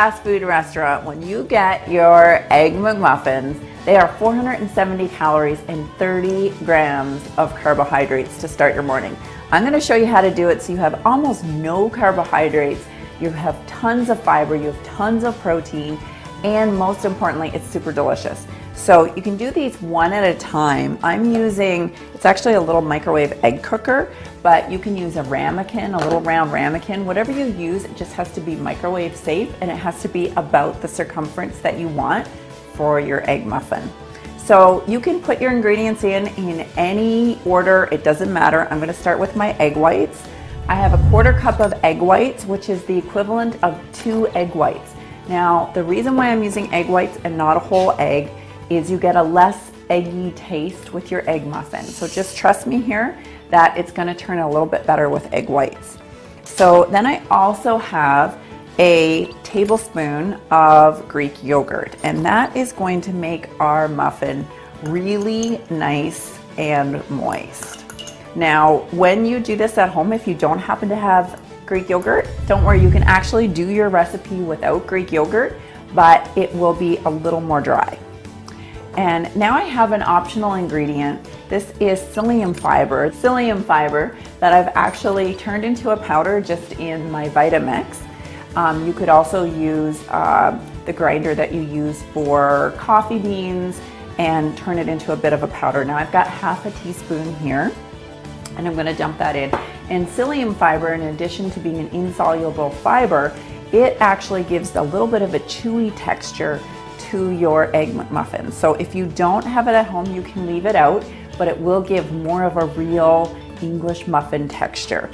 fast food restaurant, when you get your Egg McMuffins, they are 470 calories and 30 grams of carbohydrates to start your morning. I'm going to show you how to do it so you have almost no carbohydrates, you have tons of fiber, you have tons of protein, and most importantly, it's super delicious. So you can do these one at a time. I'm using, it's actually a little microwave egg cooker, but you can use a ramekin, a little round ramekin. Whatever you use, it just has to be microwave safe, and it has to be about the circumference that you want for your egg muffin. So you can put your ingredients in any order, it doesn't matter. I'm gonna start with my egg whites. I have a 1/4 cup of egg whites, which is the equivalent of 2 egg whites. Now, the reason why I'm using egg whites and not a whole egg is you get a less eggy taste with your egg muffin. So just trust me here that it's gonna turn a little bit better with egg whites. So then I also have a tablespoon of Greek yogurt, and that is going to make our muffin really nice and moist. Now, when you do this at home, if you don't happen to have Greek yogurt, don't worry, you can actually do your recipe without Greek yogurt, but it will be a little more dry. And now I have an optional ingredient. This is psyllium fiber that I've actually turned into a powder just in my Vitamix. You could also use the grinder that you use for coffee beans and turn it into a bit of a powder. Now I've got 1/2 teaspoon here, and I'm gonna dump that in. And psyllium fiber, in addition to being an insoluble fiber, it actually gives a little bit of a chewy texture to your Egg McMuffin. So if you don't have it at home, you can leave it out, but it will give more of a real English muffin texture.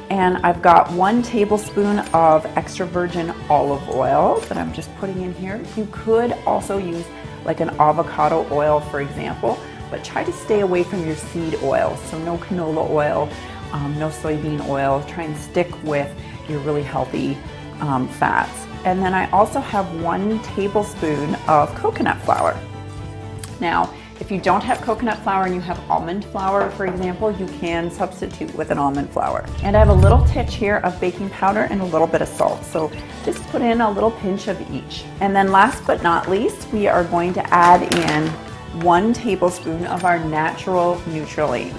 And I've got 1 tablespoon of extra virgin olive oil that I'm just putting in here. You could also use like an avocado oil, for example, but try to stay away from your seed oil. So no canola oil, no soybean oil. Try and stick with your really healthy fats. And then I also have 1 tablespoon of coconut flour. Now, if you don't have coconut flour and you have almond flour, for example, you can substitute with an almond flour. And I have a little titch here of baking powder and a little bit of salt. So just put in a little pinch of each. And then last but not least, we are going to add in 1 tablespoon of our natural Nutracelle.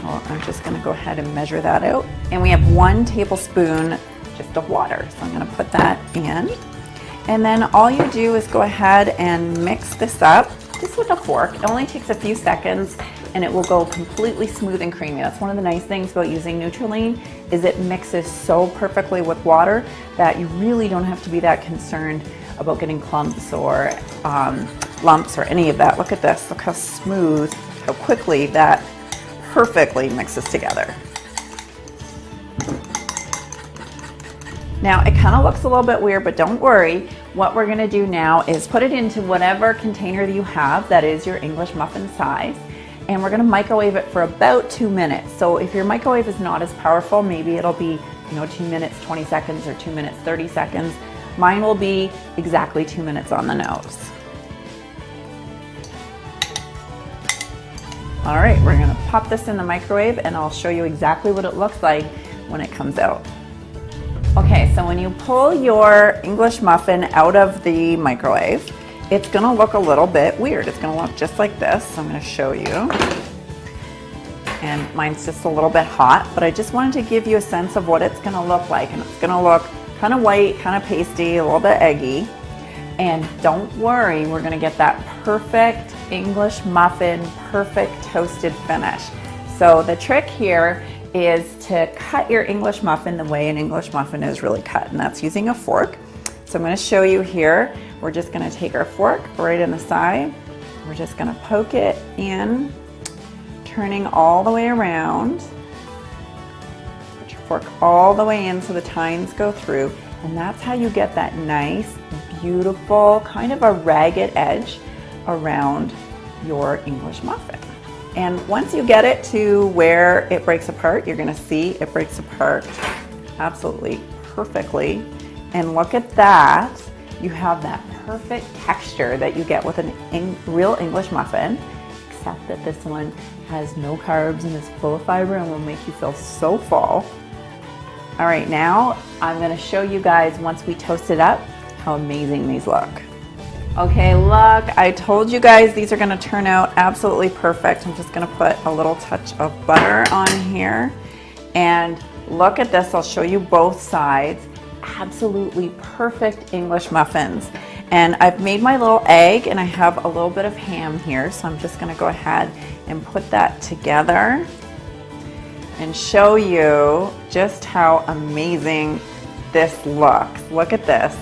Well, I'm just gonna go ahead and measure that out. And we have 1 tablespoon just of water. So I'm gonna put that in. And then all you do is go ahead and mix this up, just with a fork. It only takes a few seconds and it will go completely smooth and creamy. That's one of the nice things about using Nutracelle, is it mixes so perfectly with water that you really don't have to be that concerned about getting clumps or lumps or any of that. Look at this, look how smooth, how quickly that perfectly mixes together. Now, it kind of looks a little bit weird, but don't worry. What we're gonna do now is put it into whatever container that you have that is your English muffin size, and we're gonna microwave it for about 2 minutes. So if your microwave is not as powerful, maybe it'll be 2 minutes, 20 seconds, or 2 minutes, 30 seconds. Mine will be exactly 2 minutes on the nose. All right, we're gonna pop this in the microwave and I'll show you exactly what it looks like when it comes out. Okay, so when you pull your English muffin out of the microwave, it's gonna look a little bit weird. It's gonna look just like this. So I'm gonna show you. And mine's just a little bit hot, but I just wanted to give you a sense of what it's gonna look like. And it's gonna look kind of white, kind of pasty, a little bit eggy. And don't worry, we're gonna get that perfect English muffin, perfect toasted finish. So the trick here is to cut your English muffin the way an English muffin is really cut, and that's using a fork. So I'm going to show you here. We're just going to take our fork right in the side. We're just going to poke it in, turning all the way around. Put your fork all the way in so the tines go through, and that's how you get that nice, beautiful, kind of a ragged edge around your English muffin. And once you get it to where it breaks apart, you're gonna see it breaks apart absolutely perfectly. And look at that. You have that perfect texture that you get with a real English muffin, except that this one has no carbs and is full of fiber and will make you feel so full. All right, now I'm gonna show you guys once we toast it up how amazing these look. Okay, look, I told you guys these are gonna turn out absolutely perfect. I'm just gonna put a little touch of butter on here. And look at this, I'll show you both sides. Absolutely perfect English muffins. And I've made my little egg and I have a little bit of ham here. So I'm just gonna go ahead and put that together and show you just how amazing this looks. Look at this.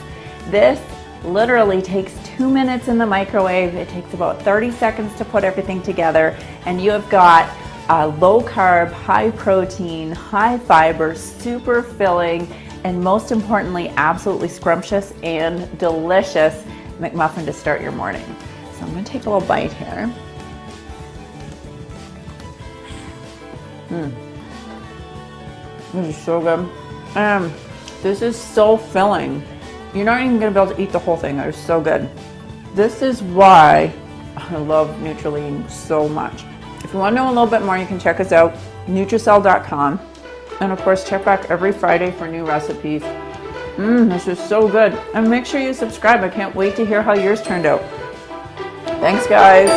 This literally takes 2 minutes in the microwave. It takes about 30 seconds to put everything together, and you have got a low carb, high protein, high fiber, super filling, and most importantly, absolutely scrumptious and delicious McMuffin to start your morning. So I'm gonna take a little bite here. This is so good. This is so filling. You're not even gonna be able to eat the whole thing. It's so good. This is why I love Nutracelle so much. If you want to know a little bit more, you can check us out, Nutracelle.com. And of course, check back every Friday for new recipes. This is so good. And make sure you subscribe. I can't wait to hear how yours turned out. Thanks, guys.